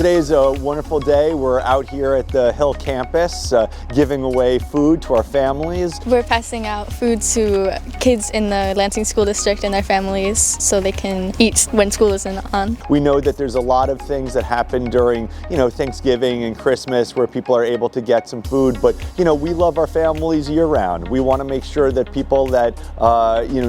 Today's a wonderful day. We're out here at the Hill campus giving away food to our families. We're passing out food to kids in the Lansing School District and their families so they can eat when school isn't on. We know that there's a lot of things that happen during, Thanksgiving and Christmas where people are able to get some food, but, we love our families year-round. We want to make sure that people that,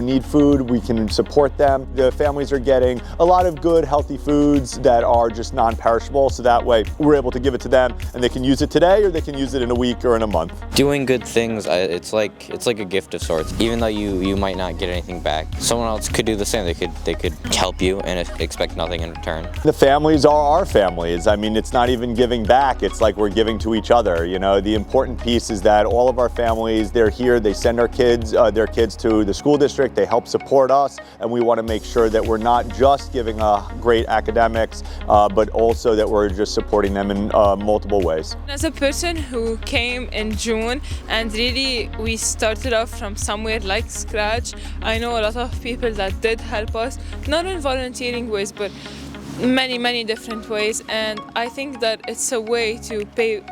need food, we can support them. The families are getting a lot of good, healthy foods that are just non-perishable, so that way we're able to give it to them and they can use it today or they can use it in a week or in a month. Doing good things, it's like a gift of sorts. Even though you might not get anything back, someone else could do the same. They could help you and expect nothing in return. The families are our families. I mean, it's not even giving back, it's like we're giving to each other. The important piece is that all of our families, they're here, they send their kids to the school district, they help support us, and we want to make sure that we're not just giving great academics, but also that we're just supporting them in multiple ways. As a person who came in June and really we started off from somewhere like scratch, I know a lot of people that did help us, not in volunteering ways, but many different ways, and I think that it's a way to pay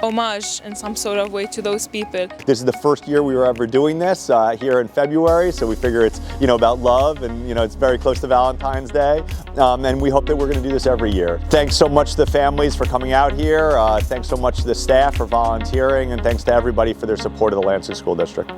homage in some sort of way to those people. This is the first year we were ever doing this here in February, so we figure it's about love, and it's very close to Valentine's Day, and we hope that we're going to do this every year. Thanks so much to the families for coming out here, thanks so much to the staff for volunteering, and thanks to everybody for their support of the Lansing School District.